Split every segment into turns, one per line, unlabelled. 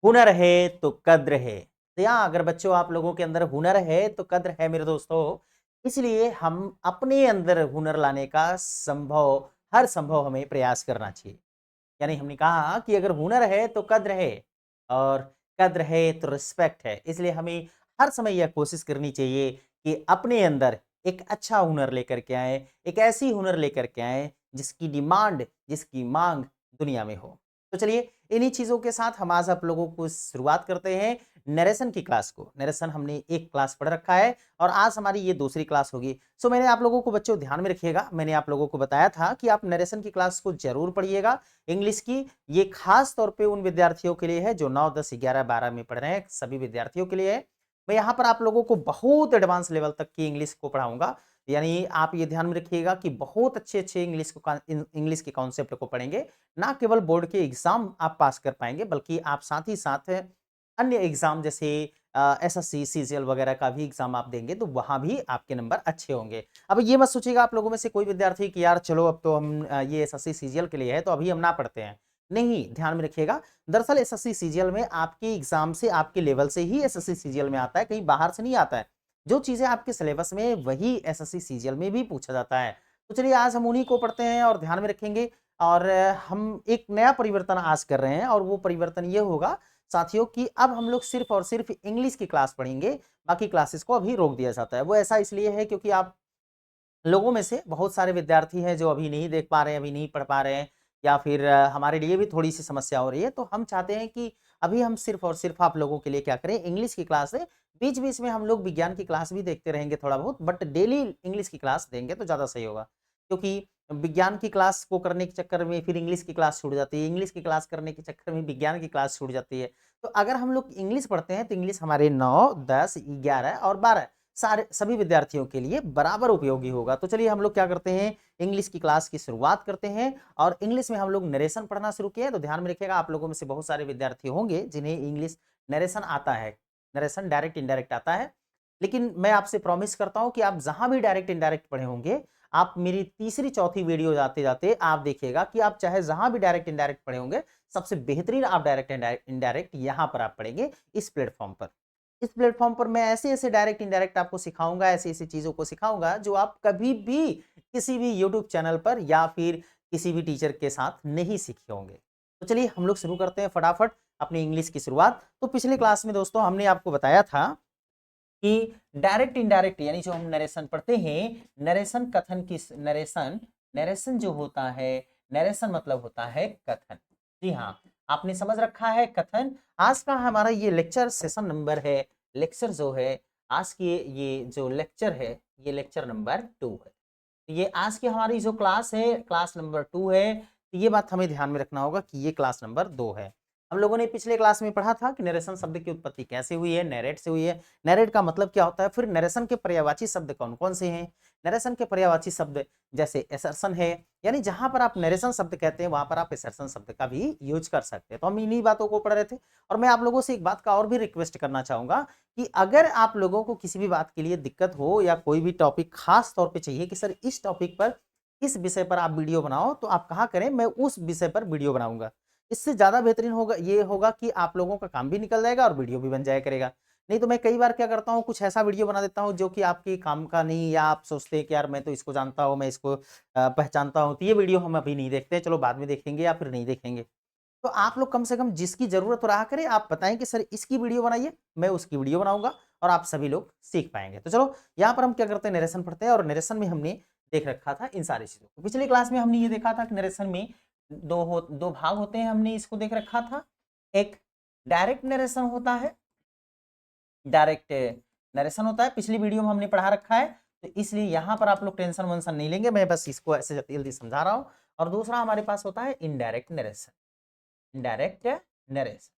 हुनर है तो कद्र है। तो यहाँ अगर बच्चों आप लोगों के अंदर हुनर है तो कद्र है मेरे दोस्तों। इसलिए हम अपने अंदर हुनर लाने का हर संभव हमें प्रयास करना चाहिए। यानी हमने कहा कि अगर हुनर है तो कद्र है और कद्र है तो रिस्पेक्ट है। इसलिए हमें हर समय यह कोशिश करनी चाहिए कि अपने अंदर एक अच्छा हुनर लेकर के आएँ, एक ऐसी हुनर लेकर के आएँ जिसकी डिमांड, जिसकी माँग दुनिया में हो। तो चलिए इन्हीं चीज़ों के साथ हम आज आप लोगों को शुरुआत करते हैं नरेशन की क्लास को। नरेशन हमने एक क्लास पढ़ रखा है और आज हमारी ये दूसरी क्लास होगी। सो मैंने आप लोगों को बच्चों ध्यान में रखिएगा, मैंने आप लोगों को बताया था कि आप नरेशन की क्लास को ज़रूर पढ़िएगा इंग्लिश की। ये खास तौर पे उन विद्यार्थियों के लिए है जो 9, 10, 11, 12 में पढ़ रहे हैं, सभी विद्यार्थियों के लिए है। मैं यहाँ पर आप लोगों को बहुत एडवांस लेवल तक की इंग्लिश को पढ़ाऊँगा। यानी आप ये ध्यान में रखिएगा कि बहुत अच्छे-अच्छे इंग्लिश के कॉन्सेप्ट को पढ़ेंगे। ना केवल बोर्ड के एग्ज़ाम आप पास कर पाएँगे बल्कि आप साथ ही साथ अन्य एग्ज़ाम जैसे एसएससी, सीजीएल वगैरह का भी एग्ज़ाम आप देंगे तो वहाँ भी आपके नंबर अच्छे होंगे। अब ये मत सोचिएगा आप लोगों में से कोई विद्यार्थी कि यार चलो अब तो हम ये एसएससी, सीजीएल के लिए है तो अभी हम ना पढ़ते हैं। नहीं, ध्यान में रखिएगा दरअसल एसएससी, सीजीएल में आपके एग्ज़ाम से, आपके लेवल से ही एसएससी, सीजीएल में आता है, कहीं बाहर से नहीं आता है। जो चीज़ें आपके सिलेबस में वही एसएससी, सीजीएल में भी पूछा जाता है। तो चलिए आज हम उन्हीं को पढ़ते हैं और ध्यान में रखेंगे और हम एक नया परिवर्तन आज कर रहे हैं और वो परिवर्तन ये होगा साथियों कि अब हम लोग सिर्फ़ और सिर्फ़ इंग्लिश की क्लास पढ़ेंगे, बाकी क्लासेस को अभी रोक दिया जाता है। वो ऐसा इसलिए है क्योंकि आप लोगों में से बहुत सारे विद्यार्थी हैं जो अभी नहीं देख पा रहे हैं, अभी नहीं पढ़ पा रहे हैं या फिर हमारे लिए भी थोड़ी-सी समस्या हो रही है। तो हम चाहते हैं कि अभी हम सिर्फ़ और सिर्फ़ आप लोगों के लिए क्या करें, इंग्लिश की क्लास दें। बीच-बीच में हम लोग विज्ञान की क्लास भी देखते रहेंगे थोड़ा बहुत, बट डेली इंग्लिश की क्लास देंगे तो ज़्यादा सही होगा। क्योंकि विज्ञान की क्लास को करने के चक्कर में फिर इंग्लिश की क्लास छूट जाती है, इंग्लिश की क्लास करने के चक्कर में विज्ञान की क्लास छूट जाती है। तो अगर हम लोग इंग्लिश पढ़ते हैं तो इंग्लिश हमारे 9, 10, 11 और 12 सारे सभी विद्यार्थियों के लिए बराबर उपयोगी होगा। तो चलिए हम लोग क्या करते हैं, इंग्लिश की क्लास की शुरुआत करते हैं और इंग्लिश में हम लोग नरेशन पढ़ना शुरू किए हैं। तो ध्यान में रखिएगा आप लोगों में से बहुत सारे विद्यार्थी होंगे जिन्हें इंग्लिश नरेशन आता है। नरेशन डायरेक्ट इनडायरेक्ट आता है। लेकिन मैं आपसे प्रॉमिस करता हूँ कि आप जहाँ भी डायरेक्ट इनडायरेक्ट पढ़े होंगे, आप मेरी तीसरी चौथी वीडियो जाते-जाते आप देखिएगा कि आप चाहे जहाँ भी डायरेक्ट इनडायरेक्ट पढ़े होंगे, सबसे बेहतरीन आप डायरेक्ट इनडायरेक्ट यहाँ पर आप पढ़ेंगे, इस प्लेटफ़ॉर्म पर। इस प्लेटफ़ॉर्म पर मैं ऐसे-ऐसे डायरेक्ट इनडायरेक्ट आपको सिखाऊँगा, ऐसी-ऐसी चीज़ों को सिखाऊँगा जो आप कभी भी किसी भी यूट्यूब चैनल पर या फिर किसी भी टीचर के साथ नहीं सीखे होंगे। तो चलिए हम लोग शुरू करते हैं फटाफट अपनी इंग्लिश की शुरुआत। तो पिछली क्लास में दोस्तों हमने आपको बताया था कि डायरेक्ट इनडायरेक्ट यानी जो हम नरेशन पढ़ते हैं, नरेशन कथन की नरेशन नरेशन जो होता है, नरेशन मतलब होता है कथन। जी हाँ, आपने समझ रखा है कथन। आज का हमारा ये लेक्चर सेशन नंबर है, लेक्चर जो है आज की ये जो लेक्चर है, ये लेक्चर नंबर 2 है। तो ये आज की हमारी जो क्लास है, क्लास नंबर 2 है। तो ये बात हमें ध्यान में रखना होगा कि ये क्लास नंबर 2 है। हम लोगों ने पिछले क्लास में पढ़ा था कि नरेशन शब्द की उत्पत्ति कैसे हुई है, नैरेट से हुई है। नैरेट का मतलब क्या होता है, फिर नरेशन के पर्यायवाची शब्द कौन-कौन से हैं? नरेशन के पर्यायवाची शब्द जैसे असर्शन है, यानी जहाँ पर आप नरेशन शब्द कहते हैं, वहाँ पर आप असर्शन शब्द का भी यूज़ कर सकते हैं। तो हम इन्हीं बातों को पढ़ रहे थे और मैं आप लोगों से एक बात का और भी रिक्वेस्ट करना चाहूँगा कि अगर आप लोगों को किसी भी बात के लिए दिक्कत हो या कोई भी टॉपिक खास तौर पे चाहिए कि सर इस टॉपिक पर, इस विषय पर आप वीडियो बनाओ, तो आप कहा करें मैं उस विषय पर वीडियो बनाऊँगा। इससे ज़्यादा बेहतरीन होगा ये होगा कि आप लोगों का काम भी निकल जाएगा और वीडियो भी बन जाया करेगा। नहीं तो मैं कई बार क्या करता हूँ, कुछ ऐसा वीडियो बना देता हूँ जो कि आपके काम का नहीं या आप सोचते हैं कि यार मैं तो इसको जानता हूँ, मैं इसको पहचानता हूँ, तो ये वीडियो हम अभी नहीं देखते, चलो बाद में देखेंगे या फिर नहीं देखेंगे। तो आप लोग कम से कम जिसकी ज़रूरत हो रहा करे, आप बताएँ कि सर इसकी वीडियो बनाइए, मैं उसकी वीडियो बनाऊँगा और आप सभी लोग सीख पाएँगे। तो चलो यहाँ पर हम क्या करते हैं, नरेशन पढ़ते हैं और नरेशन में हमने देख रखा था इन सारी चीज़ों को। पिछली क्लास में हमने ये देखा था कि नरेशन में 2 भाग होते हैं, हमने इसको देख रखा था। एक डायरेक्ट नरेशन होता है, डायरेक्ट नरेशन होता है, पिछली वीडियो में हमने पढ़ा रखा है, तो इसलिए यहाँ पर आप लोग टेंशन वेंशन नहीं लेंगे, मैं बस इसको ऐसे जल्दी-जल्दी समझा रहा हूँ। और दूसरा हमारे पास होता है इनडायरेक्ट नरेशन, इनडायरेक्ट नरेशन।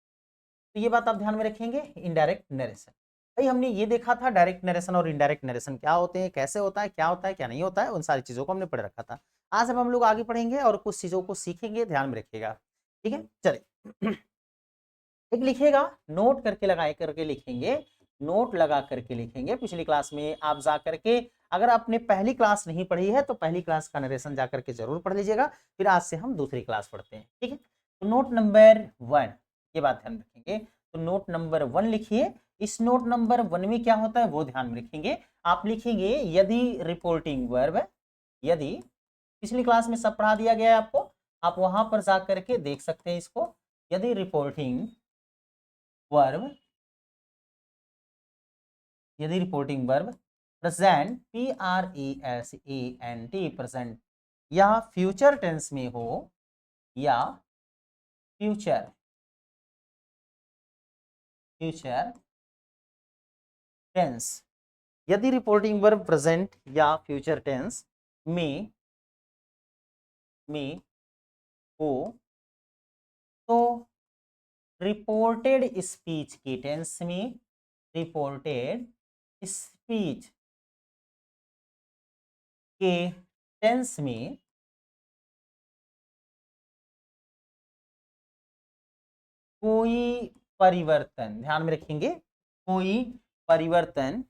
तो ये बात आप ध्यान में रखेंगे, इनडायरेक्ट नरेशन। भाई हमने ये देखा था डायरेक्ट नरेशन और इनडायरेक्ट नरेशन क्या होते हैं, कैसे होता है, क्या होता है, क्या नहीं होता है, उन सारी चीज़ों को हमने पढ़ रखा था। आज अब हम लोग आगे पढ़ेंगे और कुछ चीज़ों को सीखेंगे, ध्यान में रखिएगा। ठीक है? चलिए। एक लिखिएगा, नोट करके लगा करके लिखेंगे, नोट लगा करके लिखेंगे। पिछली क्लास में आप जा करके अगर आपने पहली क्लास नहीं पढ़ी है, तो पहली क्लास का नरेशन जा करके ज़रूर पढ़ लीजिएगा। फिर आज से हम दूसरी क्लास पढ़ते हैं, ठीक है? तो नोट नंबर 1 ये बात ध्यान रखेंगे। तो नोट नंबर 1 लिखिए। इस नोट नंबर 1 में क्या होता है वो ध्यान में रखेंगे। आप लिखेंगे यदि रिपोर्टिंग वर्ब, यदि पिछली क्लास में सब पढ़ा दिया गया है आपको, आप वहां पर जा करके देख सकते हैं इसको। यदि रिपोर्टिंग वर्ब, यदि reporting verb present PRESENT present या फ्यूचर टेंस में हो, या फ्यूचर फ्यूचर टेंस, यदि रिपोर्टिंग वर्ब प्रेजेंट या फ्यूचर टेंस में हो तो रिपोर्टेड स्पीच के टेंस में, रिपोर्टेड स्पीच के टेंस में कोई परिवर्तन, ध्यान में रखेंगे, कोई परिवर्तन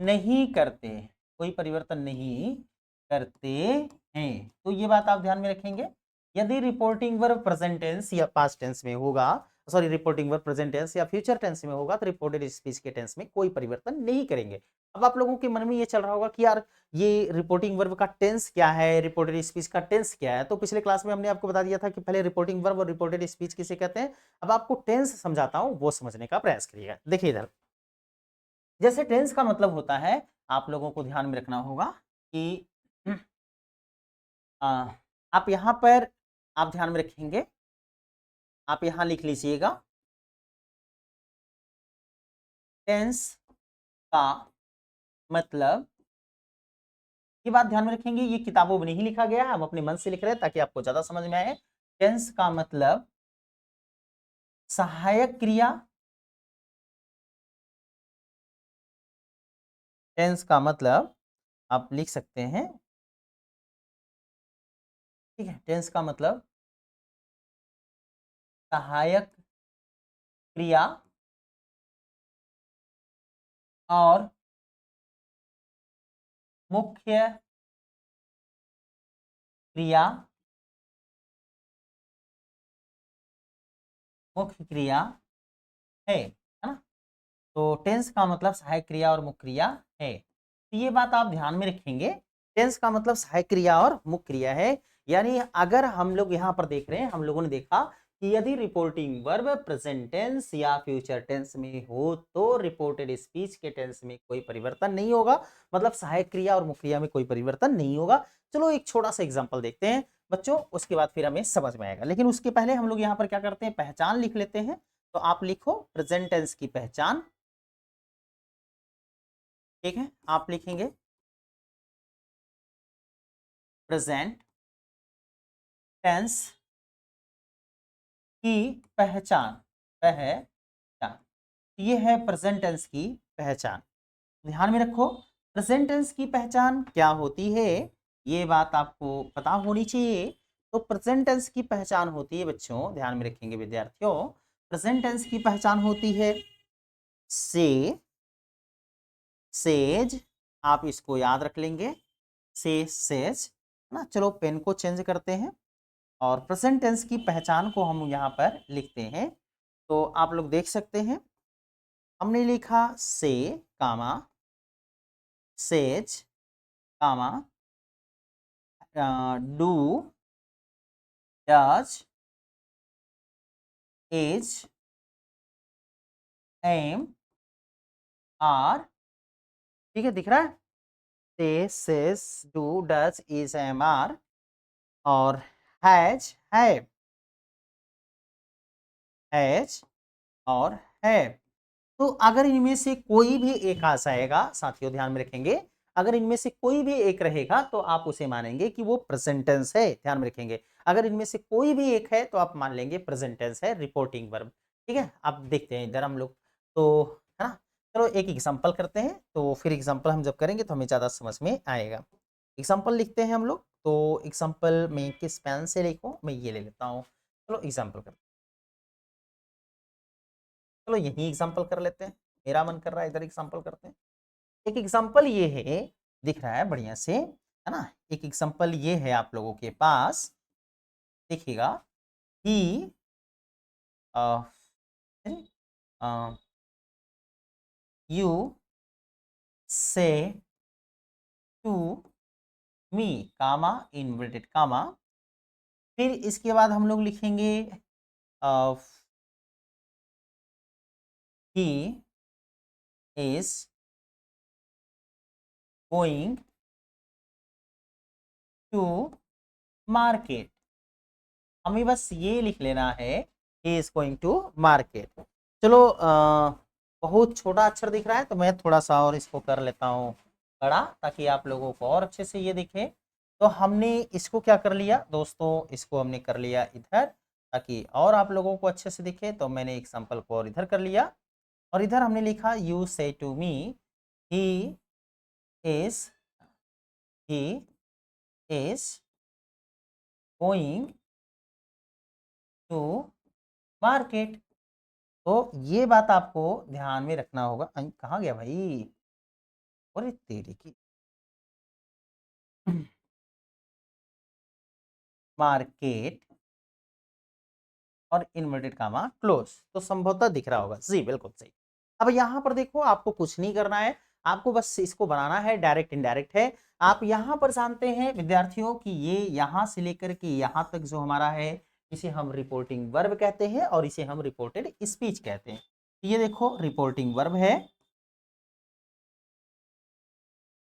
नहीं करते, कोई परिवर्तन नहीं करते हैं। तो ये बात आप ध्यान में रखेंगे। यदि रिपोर्टिंग वर्ब प्रेजेंट टेंस या पास्ट टेंस में होगा, sorry reporting verb present tense या फ्यूचर टेंस में होगा तो रिपोर्टेड स्पीच के टेंस में कोई परिवर्तन नहीं करेंगे। अब आप लोगों के मन में ये चल रहा होगा कि यार ये रिपोर्टिंग वर्ब का टेंस क्या है, रिपोर्टेड स्पीच का टेंस क्या है। तो पिछले क्लास में हमने आपको बता दिया था कि पहले रिपोर्टिंग वर्ब और रिपोर्टेड स्पीच किसे कहते हैं। अब आपको टेंस समझाता हूं, वो समझने का प्रयास करिएगा। देखिए इधर, जैसे टेंस का मतलब होता है, आप लोगों को ध्यान में रखना होगा कि आप यहां पर आप ध्यान में रखेंगे, आप यहां लिख लीजिएगा टेंस का मतलब, ये बात ध्यान में रखेंगे, ये किताबों में नहीं लिखा गया है, हम अपने मन से लिख रहे हैं ताकि आपको ज्यादा समझ में आए। टेंस का मतलब सहायक क्रिया, टेंस का मतलब आप लिख सकते हैं, ठीक है, टेंस का मतलब सहायक क्रिया और मुख्य क्रिया, मुख्य क्रिया है ना। तो टेंस का मतलब सहायक क्रिया और मुख्य क्रिया है, तो ये बात आप ध्यान में रखेंगे। टेंस का मतलब सहायक क्रिया और मुख्य क्रिया है। यानी अगर हम लोग यहाँ पर देख रहे हैं, हम लोगों ने देखा कि यदि रिपोर्टिंग वर्ब प्रेजेंट टेंस या फ्यूचर टेंस में हो तो रिपोर्टेड स्पीच के टेंस में कोई परिवर्तन नहीं होगा, मतलब सहायक क्रिया और मुख्य क्रिया में कोई परिवर्तन नहीं होगा। चलो एक छोटा सा एग्जांपल देखते हैं बच्चों, उसके बाद फिर हमें समझ में आएगा। लेकिन उसके पहले हम लोग यहाँ पर क्या करते हैं, पहचान लिख लेते हैं। तो आप लिखो प्रेजेंट टेंस की पहचान, ठीक है, आप लिखेंगे प्रेजेंट टेंस की पहचान, पहचान, ये है प्रेजेंट टेंस की पहचान। ध्यान में रखो प्रेजेंट टेंस की पहचान क्या होती है, ये बात आपको पता होनी चाहिए। तो प्रेजेंट टेंस की पहचान होती है बच्चों, ध्यान में रखेंगे विद्यार्थियों, प्रेजेंट टेंस की पहचान होती है से, सेज, आप इसको याद रख लेंगे, से सेज ना। चलो पेन को चेंज करते हैं और प्रेजेंट टेंस की पहचान को हम यहाँ पर लिखते हैं। तो आप लोग देख सकते हैं, हमने लिखा say comma says comma do does is am are, ठीक है, दिख रहा है, say says do does is am are, और हैज हैज और है। तो अगर इनमें से कोई भी एक आ जाएगा साथियों, ध्यान में रखेंगे, अगर इनमें से कोई भी एक रहेगा तो आप उसे मानेंगे कि वो प्रेजेंट टेंस है, ध्यान में रखेंगे। अगर इनमें से कोई भी एक है तो आप मान लेंगे प्रेजेंट टेंस है, रिपोर्टिंग वर्ब, ठीक है। अब देखते हैं इधर हम लोग, तो है ना, चलो एक एग्जांपल करते हैं, तो फिर एग्जांपल हम जब करेंगे तो हमें ज्यादा समझ में आएगा। एग्जांपल लिखते हैं हम लोग, तो एग्जांपल में किस पेन से लिखो, मैं ये ले लेता हूँ। चलो एग्जांपल करते हैं, चलो यही एग्जांपल कर लेते हैं, मेरा मन कर रहा है इधर एग्जांपल करते हैं। एक एग्जांपल ये है, दिख रहा है बढ़िया से, है ना। एक एग्जांपल ये है आप लोगों के पास, देखिएगा ही you say to me comma inverted comma, फिर इसके बाद हम लोग लिखेंगे he is going to market. हमें बस ये लिख लेना है he is going to market. चलो बहुत छोटा अक्षर दिख रहा है तो मैं थोड़ा सा और इसको कर लेता हूँ बड़ा, ताकि आप लोगों को और अच्छे से ये दिखे। तो हमने इसको क्या कर लिया दोस्तों, इसको हमने कर लिया इधर, ताकि और आप लोगों को अच्छे से दिखे। तो मैंने एग्जाम्पल को और इधर कर लिया, और इधर हमने लिखा you say to me he is he is going to market. तो ये बात आपको ध्यान में रखना होगा। कहाँ गया भाई, अरे तेरी की मार्केट और इन्वर्टेड कामा क्लोज, तो संभवतः दिख रहा होगा जी, बिल्कुल सही। अब यहाँ पर देखो आपको कुछ नहीं करना है, आपको बस इसको बनाना है, डायरेक्ट इनडायरेक्ट है। आप यहाँ पर जानते हैं विद्यार्थियों कि ये यहाँ से लेकर के यहाँ तक जो हमारा है, इसे हम रिपोर्टिंग वर्ब कहते हैं और इसे हम रिपोर्टेड स्पीच कहते हैं। ये देखो रिपोर्टिंग वर्ब है,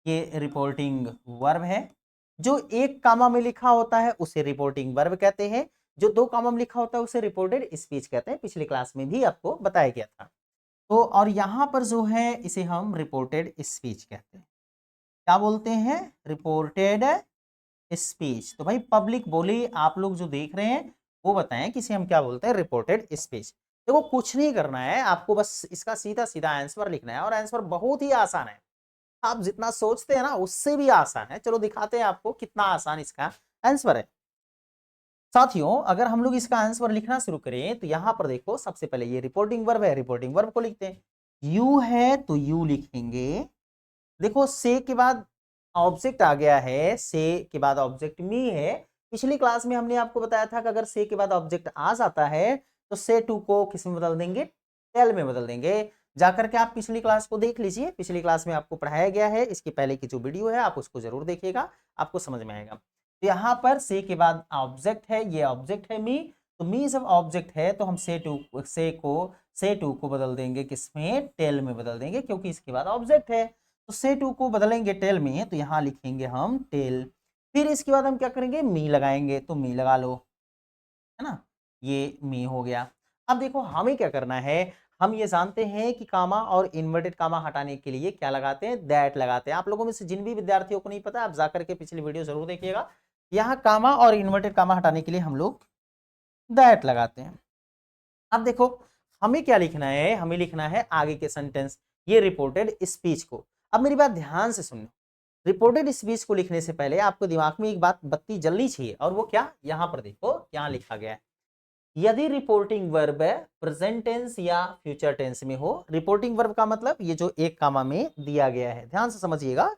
ये रिपोर्टिंग वर्ब है। जो एक कामा में लिखा होता है उसे रिपोर्टिंग वर्ब कहते हैं, जो दो कामा में लिखा होता है उसे रिपोर्टेड स्पीच कहते हैं। पिछली क्लास में भी आपको बताया गया था। तो और यहाँ पर जो है इसे हम रिपोर्टेड स्पीच कहते हैं। क्या बोलते हैं, रिपोर्टेड स्पीच। तो भाई पब्लिक बोली आप लोग जो देख रहे हैं वो बताएं कि इसे हम क्या बोलते हैं, रिपोर्टेड स्पीच। देखो कुछ नहीं करना है, आपको बस इसका सीधा सीधा आंसर लिखना है, और आंसर बहुत ही आसान है। आप जितना सोचते हैं ना उससे भी आसान है। चलो दिखाते हैं आपको कितना आसान इसका आंसर है। साथियों अगर हम लोग इसका आंसर लिखना शुरू करें तो यहां पर देखो, सबसे पहले ये रिपोर्टिंग वर्ब है, रिपोर्टिंग वर्ब को लिखते हैं। यू है तो यू लिखेंगे। देखो से के बाद ऑब्जेक्ट आ गया है, से के बाद ऑब्जेक्ट मी है। पिछली क्लास में हमने आपको बताया था कि अगर से के बाद ऑब्जेक्ट आ जाता है तो से टू को किस में बदल देंगे, टेल में बदल देंगे। जाकर के आप पिछली क्लास को देख लीजिए, पिछली क्लास में आपको पढ़ाया गया है, इसके पहले की जो वीडियो है आप उसको जरूर देखिएगा, आपको समझ में आएगा। तो यहाँ पर से के बाद ऑब्जेक्ट है, ये ऑब्जेक्ट है मी, तो मी जब ऑब्जेक्ट है तो हम से टू को बदल देंगे किसमें, टेल में बदल देंगे, क्योंकि इसके बाद ऑब्जेक्ट है। तो से टू को बदलेंगे टेल में, तो यहाँ लिखेंगे हम टेल। फिर इसके बाद हम क्या करेंगे, मी लगाएंगे, तो मी लगा लो, है ना, ये मी हो गया। अब देखो हमें क्या करना है, हम ये जानते हैं कि कामा और इन्वर्टेड कामा हटाने के लिए क्या लगाते हैं, दैट लगाते हैं। आप लोगों में से जिन भी विद्यार्थियों को नहीं पता आप जाकर के पिछली वीडियो जरूर देखिएगा। यहाँ कामा और इन्वर्टेड कामा हटाने के लिए हम लोग दैट लगाते हैं। अब देखो हमें क्या लिखना है, हमें लिखना है आगे के सेंटेंस, ये रिपोर्टेड स्पीच को। अब मेरी बात ध्यान से सुनना, रिपोर्टेड स्पीच को लिखने से पहले आपको दिमाग में एक बात बत्ती जलनी चाहिए, और वो क्या, यहाँ पर देखो क्या लिखा गया है। यदि रिपोर्टिंग वर्ब प्रेजेंट टेंस या फ्यूचर टेंस में हो, रिपोर्टिंग वर्ब का मतलब ये जो एक कामा में दिया गया है, ध्यान से समझिएगा।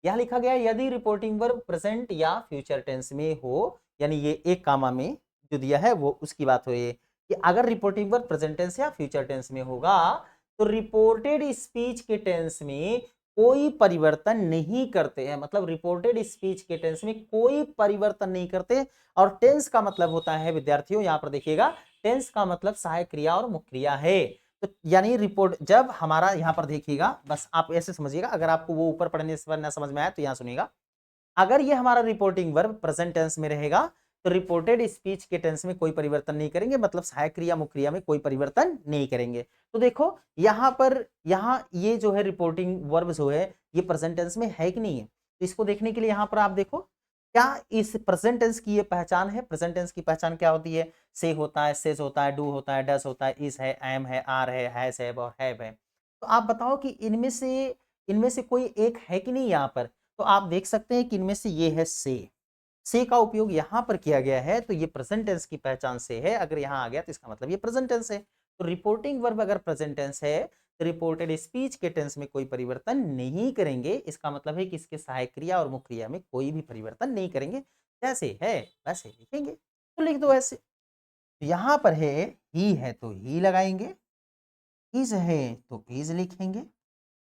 यह लिखा गया है यदि रिपोर्टिंग वर्ब प्रेजेंट या फ्यूचर टेंस में हो, यानी ये एक कामा में जो दिया है वो उसकी बात हो रही है कि अगर रिपोर्टिंग वर्ब प्रेजेंट टेंस या फ्यूचर टेंस में होगा तो रिपोर्टेड स्पीच के टेंस में कोई परिवर्तन नहीं करते हैं। मतलब रिपोर्टेड स्पीच के टेंस में कोई परिवर्तन नहीं करते। और टेंस का मतलब होता है विद्यार्थियों, यहां पर देखिएगा, टेंस का मतलब सहायक क्रिया और मुख्य क्रिया है। तो यानी रिपोर्ट जब हमारा यहां पर देखिएगा, बस आप ऐसे समझिएगा, अगर आपको वो ऊपर पढ़ने से ना समझ में आया तो यहां सुनिएगा। अगर ये हमारा रिपोर्टिंग वर्ब प्रेजेंट टेंस में रहेगा तो रिपोर्टेड स्पीच के टेंस में कोई परिवर्तन नहीं करेंगे, मतलब सहायक क्रिया मुख्य क्रिया में कोई परिवर्तन नहीं करेंगे। तो देखो यहाँ पर, यहाँ ये जो है रिपोर्टिंग वर्ब जो है ये प्रेजेंट टेंस में है कि नहीं है, तो इसको देखने के लिए यहाँ पर आप देखो क्या इस प्रेजेंट टेंस की ये पहचान है। प्रेजेंट टेंस की पहचान क्या होती है, से होता है, सेज होता है, डू होता है, डस होता है, इज है, एम है, आर है, हैज है और हैव है। तो आप बताओ कि इनमें से कोई एक है कि नहीं यहाँ पर। तो आप देख सकते हैं कि इनमें से ये है से का उपयोग यहां पर किया गया है, तो ये प्रेजेंट टेंस की पहचान से है। अगर यहां आ गया तो इसका मतलब ये प्रेजेंट टेंस है। तो रिपोर्टिंग वर्ब अगर प्रेजेंट टेंस है तो रिपोर्टेड स्पीच के टेंस में कोई परिवर्तन नहीं करेंगे। इसका मतलब है कि इसके सहायक क्रिया और मुख्य क्रिया में कोई भी परिवर्तन नहीं करेंगे, जैसे है वैसे लिखेंगे। तो लिख दो ऐसे। यहां पर है तो ही लगाएंगे, इज है तो इज लिखेंगे,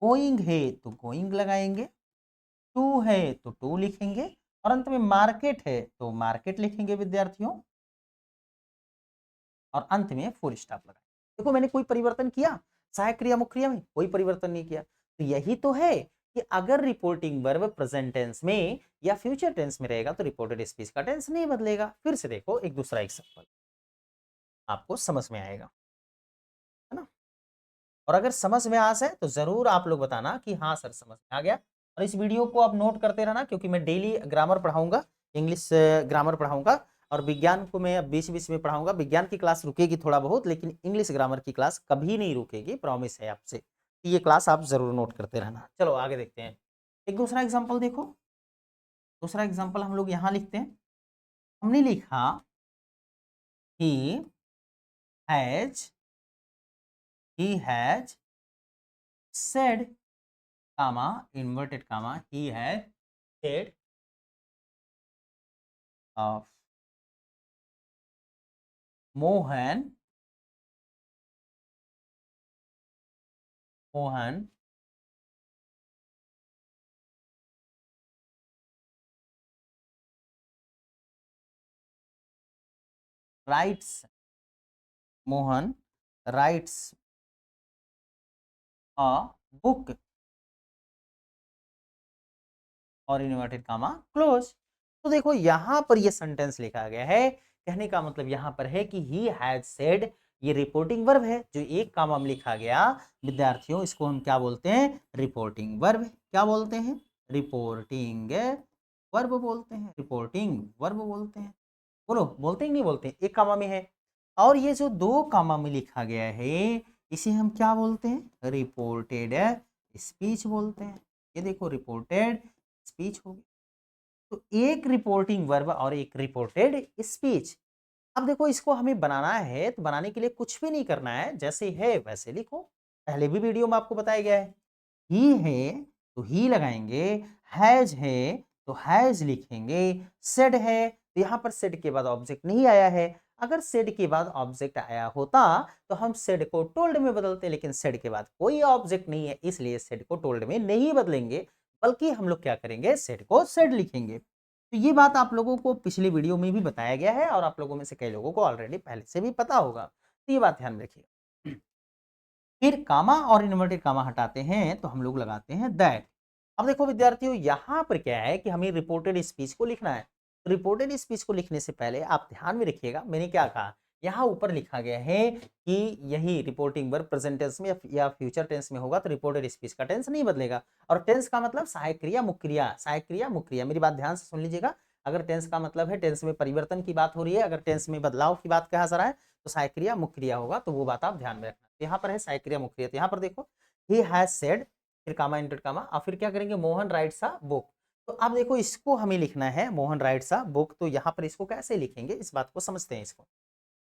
गोइंग है तो गोइंग लगाएंगे, टू है तो टू लिखेंगे, और अंत में मार्केट है तो मार्केट लिखेंगे विद्यार्थियों, और अंत में फुल स्टॉप लगाएंगे। देखो मैंने कोई परिवर्तन किया सहायक क्रिया मुख्य क्रिया में? कोई परिवर्तन नहीं किया। तो यही तो है कि अगर रिपोर्टिंग वर्ब प्रेजेंट टेंस में या फ्यूचर टेंस में रहेगा तो रिपोर्टेड स्पीच का टेंस नहीं बदलेगा। फिर से देखो एक दूसरा एग्जांपल, आपको समझ में आएगा, है ना? और अगर समझ में आ जाए तो जरूर आप लोग बताना कि हाँ सर समझ में आ गया। और इस वीडियो को आप नोट करते रहना, क्योंकि मैं डेली ग्रामर पढ़ाऊंगा, इंग्लिश ग्रामर पढ़ाऊंगा, और विज्ञान को मैं अब बीच बीच में पढ़ाऊंगा। विज्ञान की क्लास रुकेगी थोड़ा बहुत, लेकिन इंग्लिश ग्रामर की क्लास कभी नहीं रुकेगी, प्रॉमिस है आपसे। ये क्लास आप जरूर नोट करते रहना। चलो आगे देखते हैं, एक दूसरा एग्जाम्पल देखो। दूसरा एग्जाम्पल हम लोग यहाँ लिखते हैं। हमने लिखा he has, he has said, comma, inverted comma, he has said of Mohan, Mohan writes, Mohan writes a book, और इन्वर्टेड कामा क्लोज। तो देखो यहां पर ये सेंटेंस लिखा गया है, कहने का मतलब यहां पर है कि ही हैज सेड, ये रिपोर्टिंग वर्ब है। जो एक कामा में लिखा गया विद्यार्थियों, इसको हम क्या बोलते हैं? Reporting verb. क्या बोलते हैं? रिपोर्टिंग वर्ब बोलते हैं, रिपोर्टिंग वर्ब बोलते हैं। बोलो बोलते हैं नहीं बोलते? एक कामा में है, और ये जो दो कामा में लिखा गया है इसे हम क्या बोलते हैं? रिपोर्टेड स्पीच बोलते हैं। ये देखो रिपोर्टेड स्पीच हो गई। तो एक रिपोर्टिंग वर्ब और एक रिपोर्टेड स्पीच। अब देखो इसको हमें बनाना है, तो बनाने के लिए कुछ भी नहीं करना है, जैसे है वैसे लिखो। पहले भी वीडियो में आपको बताया गया है। ही है तो ही लगाएंगे, हैज है तो हैज लिखेंगे, सेड है तो यहाँ पर सेड के बाद ऑब्जेक्ट नहीं आया है। अगर सेड के बाद ऑब्जेक्ट आया होता तो हम सेड को टोल्ड में बदलते, लेकिन सेड के बाद कोई ऑब्जेक्ट नहीं है, इसलिए सेड को टोल्ड में नहीं बदलेंगे, बल्कि हम लोग क्या करेंगे? सेड को सेड लिखेंगे। तो ये बात आप लोगों को पिछली वीडियो में भी बताया गया है, और आप लोगों में से कई लोगों को ऑलरेडी पहले से भी पता होगा, तो ये बात ध्यान में रखिएगा। फिर कामा और इन्वर्टेड कामा हटाते हैं तो हम लोग लगाते हैं दैट। अब देखो विद्यार्थियों यहाँ पर क्या है कि हमें रिपोर्टेड स्पीच को लिखना है। रिपोर्टेड स्पीच को लिखने से पहले आप ध्यान में रखिएगा, मैंने क्या कहा, यहाँ ऊपर लिखा गया है कि यही रिपोर्टिंग वर्ब प्रेजेंट टेंस में या फ्यूचर टेंस में होगा तो रिपोर्टेड स्पीच का टेंस नहीं बदलेगा। और टेंस का मतलब सहायक क्रिया मुख्य क्रिया, सहायक क्रिया मुख्य क्रिया। मेरी बात ध्यान से सुन लीजिएगा। अगर टेंस का मतलब है टेंस में परिवर्तन की बात हो रही है, अगर टेंस में बदलाव की बात कहा जा रहा है, तो सहायक क्रिया मुख्य क्रिया होगा, तो वो बात आप ध्यान में रखना। यहाँ पर है सहायक क्रिया मुख्य क्रिया, तो यहाँ पर देखो ही हैज सेड, फिर कामा इंटेड कामा, और फिर क्या करेंगे? Mohan rights a book. तो अब देखो इसको हमें लिखना है मोहन राइट्स अ बुक, तो यहाँ पर इसको कैसे लिखेंगे इस बात को समझते हैं। इसको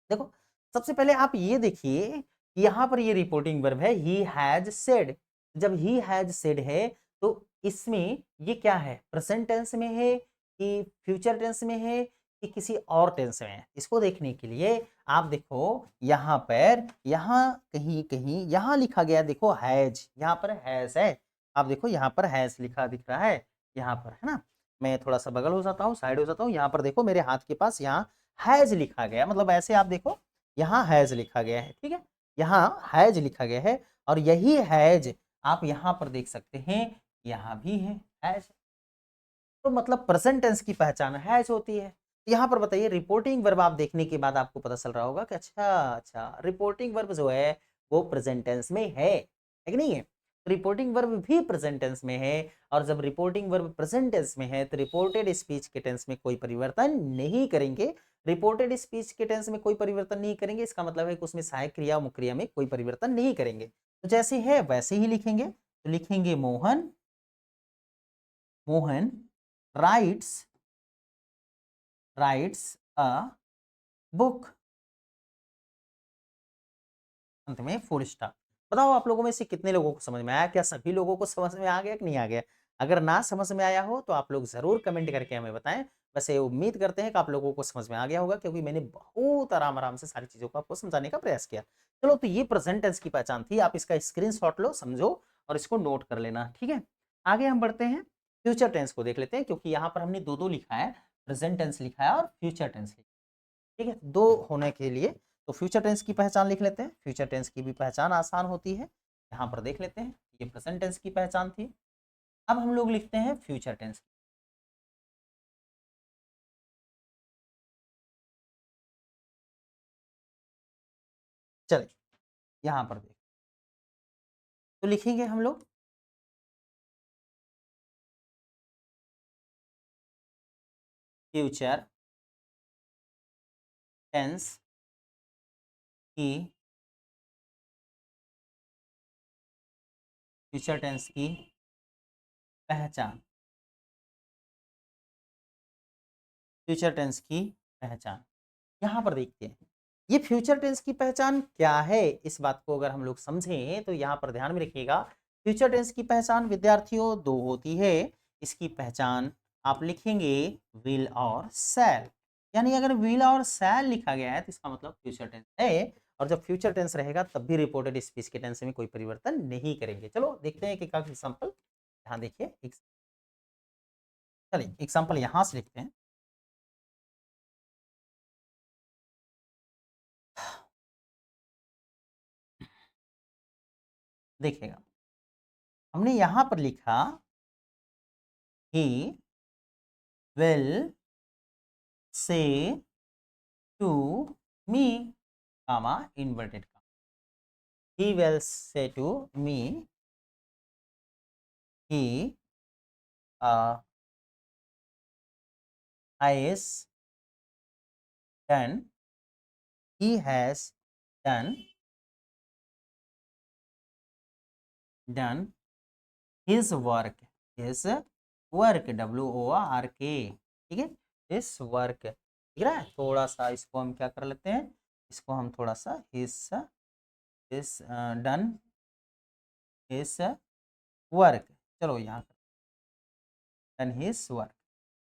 देखो सबसे पहले आप ये देखिए, यहाँ पर ये रिपोर्टिंग वर्ब है ही हैज सेड। जब ही हैज सेड है तो इसमें ये क्या है? प्रेजेंट टेंस में है कि फ्यूचर टेंस में है कि किसी और टेंस में है? इसको देखने के लिए आप देखो यहाँ पर, यहाँ कहीं कहीं यहाँ लिखा गया, देखो हैज, यहाँ पर हैज है। आप देखो यहाँ पर हैज लिखा दिख रहा है, यहाँ पर है ना। मैं थोड़ा सा बगल हो जाता हूँ, साइड हो जाता हूँ, यहाँ पर देखो मेरे हाथ के पास यहाँ हैज लिखा गया, मतलब ऐसे आप देखो यहाँ हैज लिखा गया है, ठीक है, यहाँ हैज लिखा गया है, और यही हैज आप यहाँ पर देख सकते हैं, यहाँ भी है हैज। तो मतलब प्रेजेंट टेंस की पहचान हैज होती है। यहाँ पर बताइए रिपोर्टिंग वर्ब आप देखने के बाद आपको पता चल रहा होगा कि अच्छा अच्छा रिपोर्टिंग वर्ब जो है वो प्रेजेंट टेंस में है कि नहीं है? रिपोर्टिंग वर्ब भी प्रेजेंट टेंस में है, और जब रिपोर्टिंग वर्ब प्रेजेंट टेंस में है तो रिपोर्टेड स्पीच के टेंस में कोई परिवर्तन नहीं करेंगे। रिपोर्टेड स्पीच के टेंस में कोई परिवर्तन नहीं करेंगे, इसका मतलब है कि उसमें सहायक क्रिया मुख्य क्रिया में कोई परिवर्तन नहीं करेंगे। तो जैसे है वैसे ही लिखेंगे, तो लिखेंगे Mohan, Mohan rights, rights a book, अंत में फुल स्टॉप। बताओ आप लोगों में से कितने लोगों को समझ में आया? क्या सभी लोगों को समझ में आ गया कि नहीं आ गया? अगर ना समझ में आया हो तो आप लोग जरूर कमेंट करके हमें बताएं, वैसे उम्मीद करते हैं कि आप लोगों को समझ में आ गया होगा, क्योंकि मैंने बहुत आराम-आराम से सारी चीज़ों को आपको समझाने का प्रयास किया। चलो, तो ये प्रेज़ेंट टेंस की पहचान थी, आप इसका स्क्रीनशॉट लो, समझो और इसको नोट कर लेना, ठीक है? आगे हम बढ़ते हैं, फ्यूचर टेंस को देख लेते हैं, क्योंकि यहाँ पर हमने 2-2 लिखा है, प्रेज़ेंट टेंस लिखा है और फ्यूचर टेंस लिखा है, ठीक है? 2 होने के लिए तो फ्यूचर टेंस की पहचान लिख लेते हैं, फ्यूचर टेंस की भी पहचान आसान होती है। यहाँ पर देख लेते हैं, ये प्रेज़ेंट टेंस की पहचान थी। अब हम लोग लिखते हैं फ्यूचर टेंस। चलिए, यहाँ पर देखिए, तो लिखेंगे हम लोग फ्यूचर टेंस की फ्यूचर टेंस की पहचान, फ्यूचर टेंस की पहचान। यहाँ पर देखते हैं, ये फ्यूचर टेंस की पहचान क्या है? इस बात को अगर हम लोग समझें तो यहाँ पर ध्यान में रखिएगा, फ्यूचर टेंस की पहचान विद्यार्थियों 2 होती है। इसकी पहचान आप लिखेंगे विल और शैल, यानी अगर विल और शैल लिखा गया है तो इसका मतलब फ्यूचर टेंस है, और जब फ्यूचर टेंस रहेगा तब भी रिपोर्टेड स्पीच के टेंस में कोई परिवर्तन नहीं करेंगे। चलो देखते हैं कि एक एग्जाम्पल, यहाँ देखिए चलिए एग्जाम्पल यहाँ से लिखते हैं। देखिएगा, हमने यहाँ पर लिखा he will say to me, comma inverted comma, he will say to me, he has done, he has done his work, his work, WORK, ठीक है, his work, ठीक है। थोड़ा सा इसको हम क्या कर लेते हैं, इसको हम थोड़ा सा his done his work, चलो यहाँ done his work,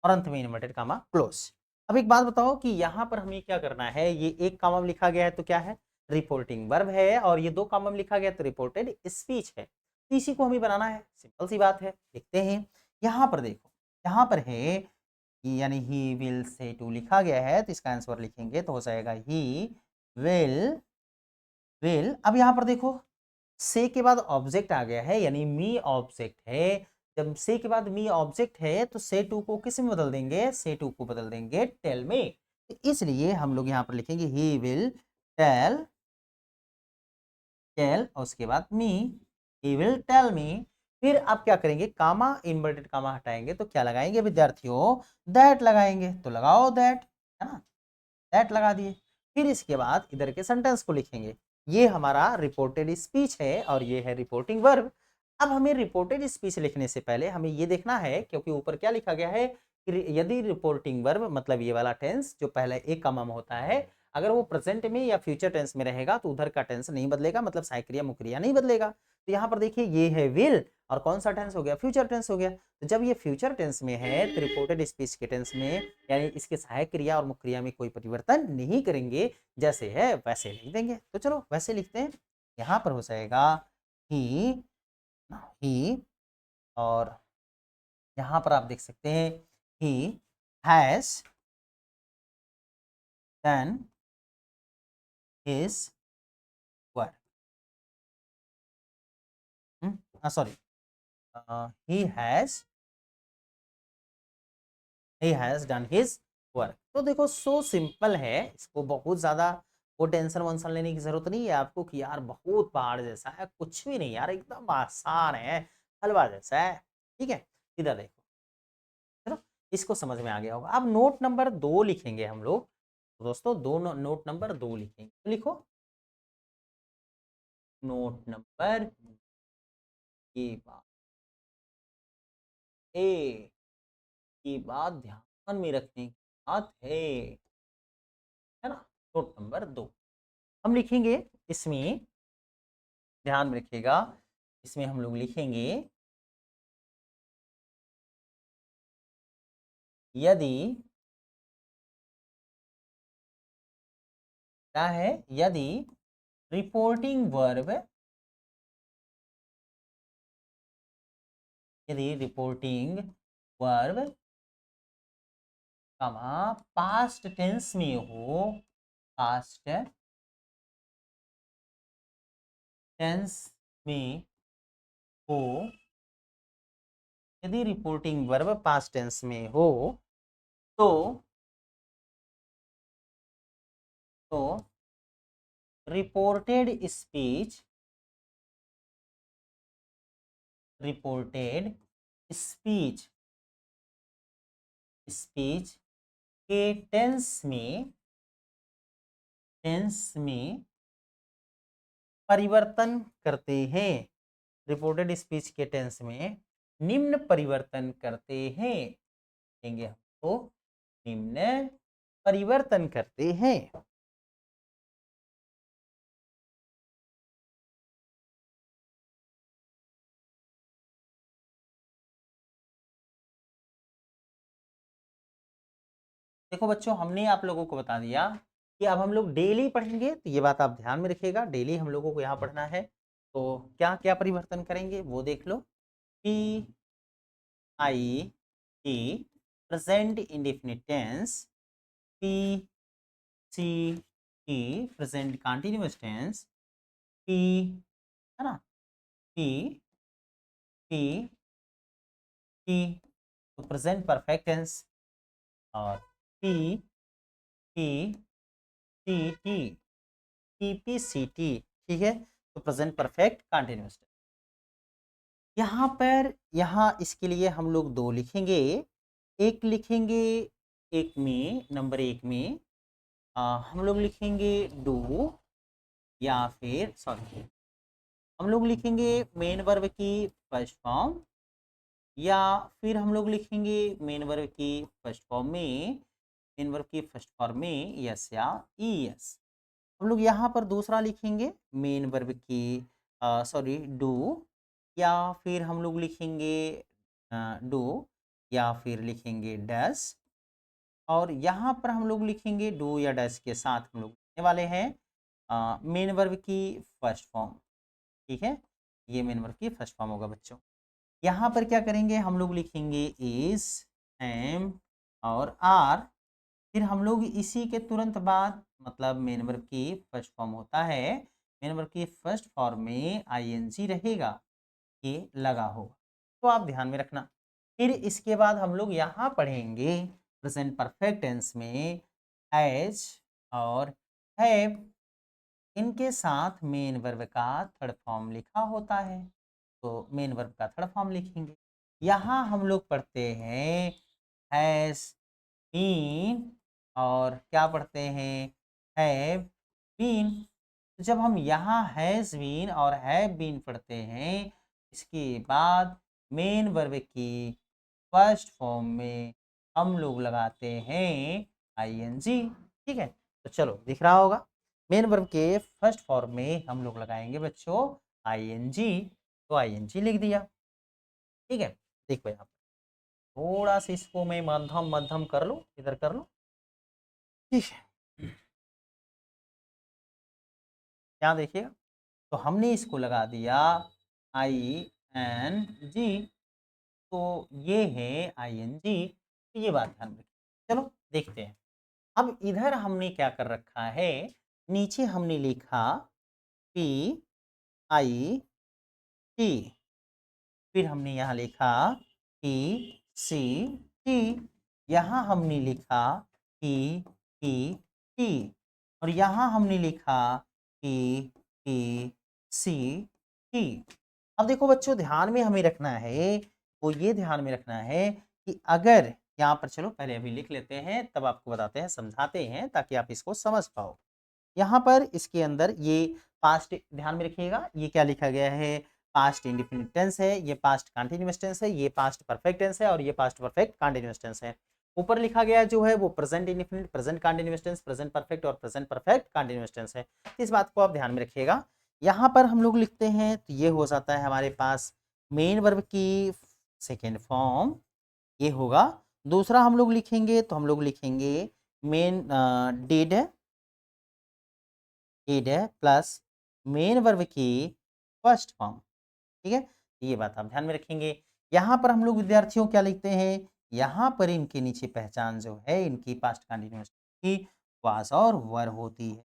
और अंत में इन्वर्टेड कामा क्लोज। अब एक बात बताओ कि यहाँ पर हमें क्या करना है, ये एक कामा में लिखा गया है तो क्या है, रिपोर्टिंग वर्ब है, और ये 2 कामा में लिखा गया तो रिपोर्टेड स्पीच है, तो इसी को हमें बनाना है, सिंपल सी बात है। देखते हैं, यहाँ पर देखो, यहाँ पर है यानी ही विल से टू लिखा गया है तो इसका आंसर लिखेंगे तो हो जाएगा ही विल विल। अब यहाँ पर देखो, से के बाद ऑब्जेक्ट आ गया है, यानी मी ऑब्जेक्ट है। जब से के बाद मी ऑब्जेक्ट है तो से टू को किस में बदल देंगे, से टू को बदल देंगे टेल में, तो इसलिए हम लोग यहाँ पर लिखेंगे ही विल टेल, टेल और उसके बाद मी, ही विल टेल मी। फिर आप क्या करेंगे, कामा इन्वर्टेड कामा हटाएंगे तो क्या लगाएंगे विद्यार्थियों, दैट लगाएंगे, तो लगाओ दैट, है ना, दैट लगा दिए। फिर इसके बाद इधर के सेंटेंस को लिखेंगे, ये हमारा रिपोर्टेड स्पीच है और ये है रिपोर्टिंग वर्ब। अब हमें रिपोर्टेड स्पीच लिखने से पहले हमें ये देखना है, क्योंकि ऊपर क्या लिखा गया है कि यदि रिपोर्टिंग वर्ब मतलब ये वाला टेंस जो पहले एक कॉमा में होता है, अगर वो प्रेजेंट में या फ्यूचर टेंस में रहेगा तो उधर का टेंस नहीं बदलेगा, मतलब सहायक क्रिया मुख्य क्रिया नहीं बदलेगा। तो यहाँ पर देखिए ये है विल, और कौन सा टेंस हो गया, फ्यूचर टेंस हो गया। तो जब ये फ्यूचर टेंस में है तो रिपोर्टेड स्पीच के टेंस में यानी इसके सहायक क्रिया और मुख्य क्रिया में कोई परिवर्तन नहीं करेंगे, जैसे है वैसे लिख देंगे। तो चलो वैसे लिखते हैं, यहाँ पर हो जाएगा ही, और यहाँ पर आप देख सकते हैं he has done his work, sorry, he has done his work. तो देखो सो सिंपल है, इसको बहुत ज्यादा वो टेंशन वंशन लेने की जरूरत नहीं है आपको कि यार बहुत पहाड़ जैसा है, कुछ भी नहीं यार, एकदम आसान है, हलवा जैसा है, ठीक है। इधर देखो, चलो इसको समझ में आ गया होगा। अब नोट नंबर 2 लिखेंगे हम लोग, तो दोस्तों नोट नंबर 2 लिखेंगे, तो लिखो नोट नंबर, ये बात ए की बात ध्यान में रखने की बात है ना। नोट नंबर 2 हम लिखेंगे, इसमें ध्यान में रखिएगा, इसमें हम लोग लिखेंगे यदि क्या है, यदि रिपोर्टिंग वर्ब, यदि रिपोर्टिंग वर्ब कमा पास्ट टेंस में हो, पास्ट टेंस में हो, यदि रिपोर्टिंग वर्ब पास्ट टेंस में हो तो reported speech, reported speech, speech के टेंस में परिवर्तन करते हैं, रिपोर्टेड स्पीच के टेंस में निम्न परिवर्तन करते हैं, देंगे हम तो निम्न परिवर्तन करते हैं। देखो बच्चों, हमने आप लोगों को बता दिया कि अब हम लोग डेली पढ़ेंगे, तो ये बात आप ध्यान में रखिएगा, डेली हम लोगों को यहाँ पढ़ना है। तो क्या क्या परिवर्तन करेंगे वो देख लो। P I T present indefinite tense, P C T present continuous tense, P, है ना, पी पी पी तो प्रेजेंट परफेक्ट टेंस, और P P T T PPCT, ठीक है, तो प्रेजेंट परफेक्ट कंटिन्यूअस। यहाँ पर, यहाँ इसके लिए हम लोग दो लिखेंगे, एक लिखेंगे, एक में, नंबर एक में हम लोग लिखेंगे डू, या फिर सॉरी, हम लोग लिखेंगे मेन वर्ब की फर्स्ट फॉर्म, या फिर हम लोग लिखेंगे मेन वर्ब की फर्स्ट फॉर्म में, मेन वर्ब की फर्स्ट फॉर्म में यस या ई एस। हम लोग यहाँ पर दूसरा लिखेंगे मेन वर्ब की सॉरी डू, या फिर हम लोग लिखेंगे डू, या फिर लिखेंगे डैश, और यहाँ पर हम लोग लिखेंगे डू या डैश के साथ हम लोग लिखने वाले हैं मेन वर्ब की फर्स्ट फॉर्म, ठीक है, ये मेन वर्ब की फर्स्ट फॉर्म होगा बच्चों। यहाँ पर क्या करेंगे, हम लोग लिखेंगे इज, एम और आर, फिर हम लोग इसी के तुरंत बाद, मतलब मेन वर्ब की फर्स्ट फॉर्म होता है, मेन वर्ब की फर्स्ट फॉर्म में आईएनजी रहेगा, ये लगा होगा, तो आप ध्यान में रखना। फिर इसके बाद हम लोग यहाँ पढ़ेंगे प्रेजेंट परफेक्ट टेंस में हैज और हैव, इनके साथ मेन वर्ब का थर्ड फॉर्म लिखा होता है, तो मेन वर्ब का थर्ड फॉर्म लिखेंगे। यहाँ हम लोग पढ़ते हैं हैज बीन, और क्या पढ़ते हैं, हैव बीन। तो जब हम यहाँ हैज बीन और हैव बीन पढ़ते हैं, इसके बाद मेन वर्ब की फर्स्ट फॉर्म में हम लोग लगाते हैं आईएनजी, ठीक है। तो चलो दिख रहा होगा, मेन वर्ब के फर्स्ट फॉर्म में हम लोग लगाएंगे बच्चों आईएनजी, तो आईएनजी लिख दिया, ठीक है। देखो यहाँ पर थोड़ा सा इसको मैं मध्यम मध्यम कर लूँ, इधर कर लूँ, ठीक है। क्या देखिएगा, तो हमने इसको लगा दिया आई एन जी, तो ये है आई एन जी, तो ये बात ध्यान रखिए। चलो देखते हैं, अब इधर हमने क्या कर रखा है, नीचे हमने लिखा पी आई टी, फिर हमने यहाँ लिखा पी सी टी, यहाँ हमने लिखा पी पी टी, और यहाँ हमने लिखा पी पी सी टी। अब देखो बच्चों, ध्यान में हमें रखना है, वो ये ध्यान में रखना है कि अगर यहाँ पर, चलो पहले अभी लिख लेते हैं, तब आपको बताते हैं, समझाते हैं, ताकि आप इसको समझ पाओ। यहाँ पर इसके अंदर ये पास्ट ध्यान में रखिएगा, ये क्या लिखा गया है, पास्ट इंडेफिनिट टेंस है, ये पास्ट कंटीन्यूअस टेंस है, ये पास्ट परफेक्ट टेंस है, और ये पास्ट परफेक्ट कंटीन्यूअस टेंस है। ऊपर लिखा गया जो है वो present indefinite, present continuous tense, present perfect और प्रेजेंट परफेक्ट कंटीन्यूअस टेंस है। इस बात को आप ध्यान में रखिएगा। यहाँ पर हम लोग लिखते हैं तो ये हो जाता है हमारे पास मेन वर्ब की सेकेंड फॉर्म, ये होगा। दूसरा हम लोग लिखेंगे तो हम लोग लिखेंगे main did, did plus main verb की फर्स्ट फॉर्म। ठीक है, ये बात आप ध्यान में रखेंगे। यहाँ पर हम लोग विद्यार्थियों क्या लिखते हैं, यहाँ पर इनके नीचे पहचान जो है इनकी पास्ट कंटिन्यूअस की वाज और वर होती है।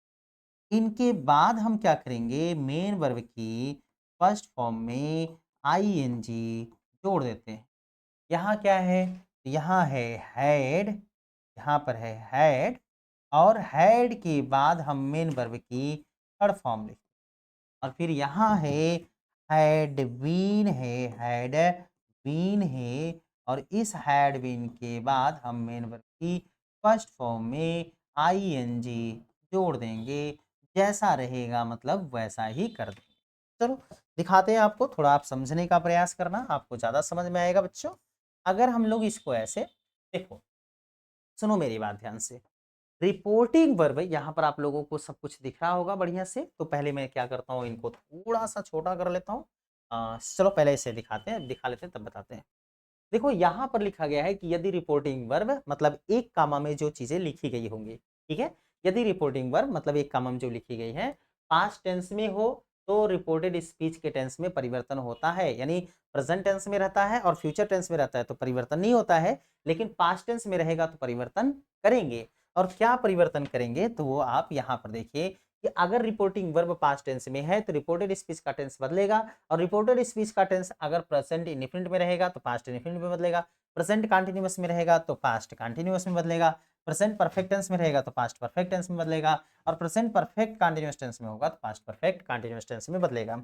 इनके बाद हम क्या करेंगे, मेन वर्ब की फर्स्ट फॉर्म में आईएनजी जोड़ देते हैं। यहाँ क्या है, यहाँ है हैड, यहाँ पर है हैड, और हैड के बाद हम मेन वर्ब की थर्ड फॉर्म लिखते हैं। और फिर यहाँ है हैड बीन है, और इस हैड बीन के बाद हम मेन वर्ब की फर्स्ट फॉर्म में आईएनजी जोड़ देंगे। जैसा रहेगा मतलब वैसा ही कर देंगे। चलो दिखाते हैं आपको, थोड़ा आप समझने का प्रयास करना, आपको ज़्यादा समझ में आएगा बच्चों। अगर हम लोग इसको ऐसे देखो, सुनो मेरी बात ध्यान से। रिपोर्टिंग वर्ब, यहाँ पर आप लोगों को सब कुछ दिख रहा होगा बढ़िया से। तो पहले मैं क्या करता हूँ, इनको थोड़ा सा छोटा कर लेता हूँ। चलो पहले इसे दिखा लेते हैं तब बताते हैं। देखो यहाँ पर लिखा गया है कि यदि रिपोर्टिंग वर्ब मतलब एक कामा में जो चीजें लिखी गई होंगी, ठीक है, यदि रिपोर्टिंग वर्ब मतलब एक कामा में जो लिखी गई है पास्ट टेंस में हो तो रिपोर्टेड स्पीच के टेंस में परिवर्तन होता है, यानी प्रेजेंट टेंस में रहता है और फ्यूचर टेंस में रहता है तो परिवर्तन नहीं होता है, लेकिन पास्ट टेंस में रहेगा तो परिवर्तन करेंगे। और क्या परिवर्तन करेंगे तो वो आप यहाँ पर देखिए कि अगर रिपोर्टिंग वर्ब पास्ट टेंस में है तो रिपोर्टेड स्पीच का टेंस बदलेगा, और रिपोर्टेड स्पीच का टेंस अगर प्रेजेंट इंडेफिनिट में रहेगा तो पास्ट इंडेफिनिट में बदलेगा, प्रेजेंट कंटीन्यूअस में रहेगा तो पास्ट कंटीन्यूअस में बदलेगा, प्रेजेंट परफेक्ट टेंस में रहेगा तो पास्ट परफेक्ट टेंस में बदलेगा, और प्रेजेंट परफेक्ट कंटीन्यूअस टेंस में होगा तो पास्ट परफेक्ट कंटीन्यूअस टेंस में बदलेगा।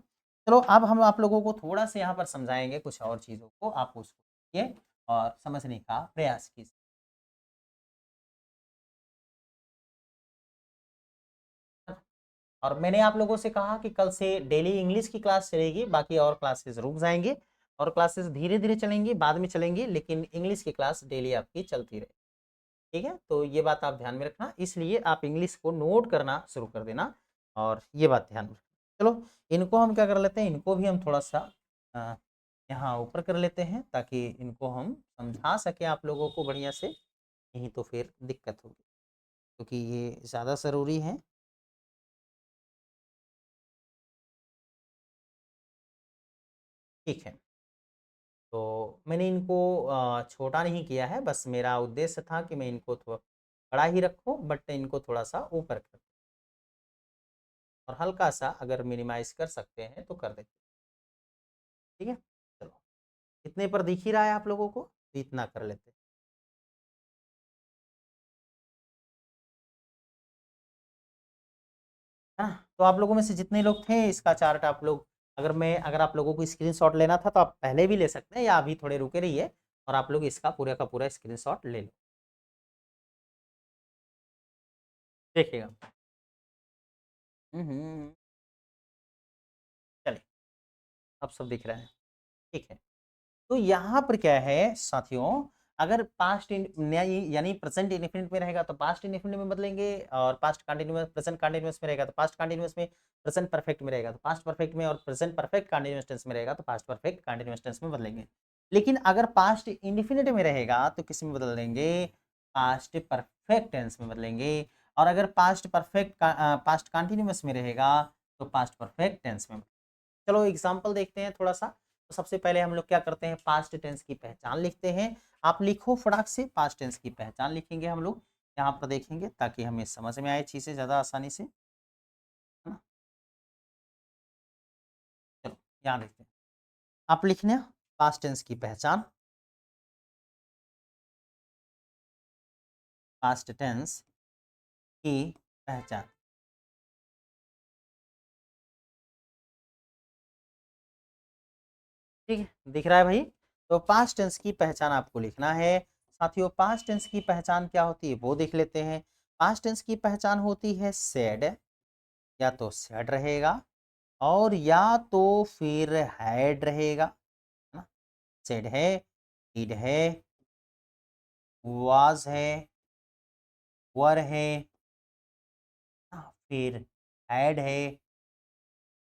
चलो अब हम आप लोगों को थोड़ा सा यहाँ पर समझाएंगे कुछ और चीजों को, आप उसको देखिए और समझने का प्रयास कीजिए। और मैंने आप लोगों से कहा कि कल से डेली इंग्लिश की क्लास चलेगी, बाकी और क्लासेस रुक जाएंगे, और क्लासेस धीरे धीरे चलेंगी, बाद में चलेंगी, लेकिन इंग्लिश की क्लास डेली आपकी चलती रहे। ठीक है, तो ये बात आप ध्यान में रखना, इसलिए आप इंग्लिश को नोट करना शुरू कर देना, और ये बात ध्यान में रखना। चलो इनको हम क्या कर लेते हैं, इनको भी हम थोड़ा सा अ, यहाँ ऊपर कर लेते हैं ताकि इनको हम समझा सके आप लोगों को बढ़िया से, नहीं तो फिर दिक्कत होगी, क्योंकि ये ज़्यादा ज़रूरी है। ठीक है, तो मैंने इनको छोटा नहीं किया है, बस मेरा उद्देश्य था कि मैं इनको थोड़ा बड़ा ही रखूं, बट इनको थोड़ा सा ऊपर कर, और हल्का सा अगर मिनिमाइज कर सकते हैं तो कर देते हैं। ठीक है, चलो इतने पर दिख ही रहा है आप लोगों को, तो इतना कर लेते हैं। है ना, तो आप लोगों में से जितने लोग थे इसका चार्ट आप लोग, अगर आप लोगों को स्क्रीनशॉट लेना था तो आप पहले भी ले सकते हैं, या अभी थोड़े रुके रहिए और आप लोग इसका पूरा का पूरा स्क्रीनशॉट ले लो, देखिएगा। चलिए अब सब दिख रहा है। ठीक है, तो यहाँ पर क्या है साथियों, अगर पास्ट यानी प्रेजेंट इंडेफिनिट में रहेगा तो पास्ट इंडेफिनिट में बदलेंगे, और पास्ट कंटीन्यूअस प्रेजेंट कंटीन्यूअस में रहेगा तो पास्ट कंटीन्यूअस में, प्रेजेंट परफेक्ट में रहेगा तो पास्ट परफेक्ट में, और प्रेजेंट परफेक्ट कंटीन्यूअस टेंस में रहेगा तो पास्ट परफेक्ट कंटीन्यूअस टेंस में बदलेंगे। लेकिन अगर पास्ट इंडेफिनिट में रहेगा तो किस में बदल देंगे, पास्ट परफेक्ट टेंस में बदलेंगे, और अगर पास्ट कंटीन्यूअस में रहेगा तो पास्ट परफेक्ट टेंस में। चलो एग्जाम्पल देखते हैं थोड़ा सा। तो सबसे पहले हम लोग क्या करते हैं, पास्ट टेंस की पहचान लिखते हैं। आप लिखो फटाक से, पास्ट टेंस की पहचान लिखेंगे हम लोग, यहाँ पर देखेंगे ताकि हमें समझ में आए चीजें ज्यादा आसानी से, है ना। चलो यहाँ देखते हैं, आप लिखने पास्ट टेंस की पहचान, पास्ट टेंस की पहचान। ठीक है, दिख रहा है भाई, तो पास्ट टेंस की पहचान आपको लिखना है। साथियों पास्ट टेंस की पहचान क्या होती है वो देख लेते हैं। पास्ट टेंस की पहचान होती है सेड, या तो सेड रहेगा, और या तो फिर हैड रहेगा, है ना, सेड है, डिड है, वाज है, वर है, फिर हैड है।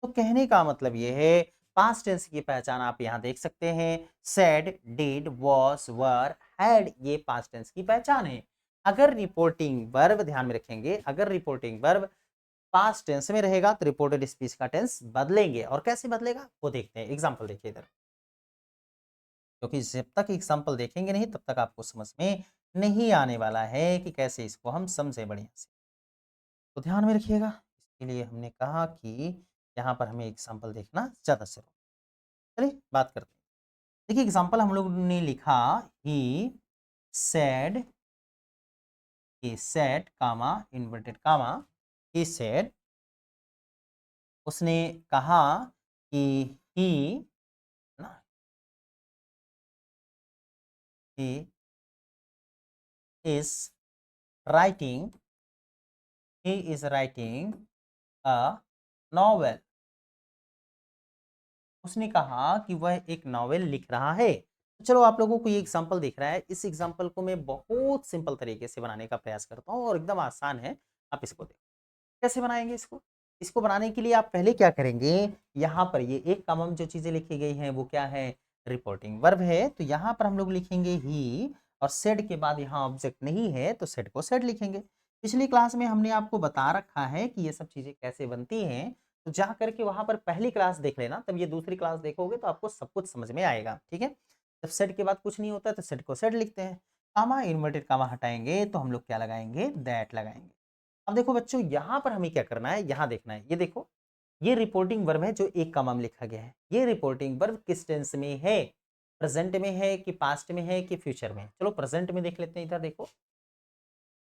तो कहने का मतलब ये है, पास्ट टेंस की पहचान आप यहाँ देख सकते हैं, said, did, was, were, had, ये पास्ट टेंस की पहचान है। अगर रिपोर्टिंग वर्ब ध्यान में रखेंगे, अगर रिपोर्टिंग वर्ब पास्ट टेंस में रहेगा तो रिपोर्टेड स्पीच का टेंस बदलेंगे। और कैसे बदलेगा वो देखते हैं। एग्जाम्पल देखिए इधर, क्योंकि जब तक एग्जाम्पल देखेंगे नहीं तब तक आपको समझ में नहीं आने वाला है कि कैसे इसको हम समझे बढ़िया से। तो ध्यान में रखिएगा, इसके लिए हमने कहा कि यहाँ पर हमें एग्जाम्पल देखना ज़्यादा जरूरी। चलिए बात करते हैं। देखिए एग्जाम्पल हम लोग ने लिखा he said, he said comma inverted comma, he said, उसने कहा कि ही ना, he is writing, he is writing a novel, उसने कहा कि वह एक नॉवेल लिख रहा है। तो चलो आप लोगों को ये एग्जांपल दिख रहा है, इस एग्जांपल को मैं बहुत सिंपल तरीके से बनाने का प्रयास करता हूँ और एकदम आसान है। आप इसको देखो कैसे बनाएंगे इसको। इसको बनाने के लिए आप पहले क्या करेंगे, यहाँ पर ये एक कॉमन जो चीजें लिखी गई हैं वो क्या है, रिपोर्टिंग वर्ब है। तो यहाँ पर हम लोग लिखेंगे ही, और सेड के बाद यहाँ ऑब्जेक्ट नहीं है तो सेड को सेड लिखेंगे। पिछली क्लास में हमने आपको बता रखा है कि ये सब चीजें कैसे बनती हैं, तो जा करके वहां पर पहली क्लास देख लेना, तब ये दूसरी क्लास देखोगे तो आपको सब कुछ समझ में आएगा। ठीक है, जब सेट के बाद कुछ नहीं होता है तो सेट को सेट लिखते हैं। कामा इन्वर्टेड कामा हटाएंगे तो हम लोग क्या लगाएंगे, दैट लगाएंगे। अब देखो बच्चों यहाँ पर हमें क्या करना है, यहाँ देखना है, ये देखो ये रिपोर्टिंग वर्ब है जो एक कामा में लिखा गया है। ये रिपोर्टिंग वर्ब किस टेंस में है, प्रेजेंट में है कि पास्ट में है कि फ्यूचर में। चलो प्रेजेंट में देख लेते हैं। इधर देखो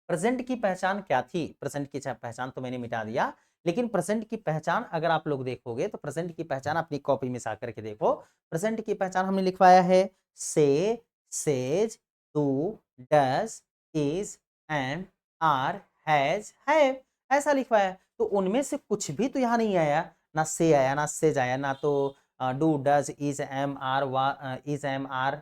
प्रेजेंट की पहचान क्या थी, प्रेजेंट की पहचान तो मैंने मिटा दिया, लेकिन प्रेजेंट की पहचान अगर आप लोग देखोगे तो प्रेजेंट की पहचान अपनी कॉपी में सा करके देखो। प्रेजेंट की पहचान हमने लिखवाया है say, says, do, does, is, and, are, has, have, ऐसा लिखवाया है। तो उनमें से कुछ भी तो यहाँ नहीं आया, ना से आया ना सेज आया, ना तो do does is am are was is am are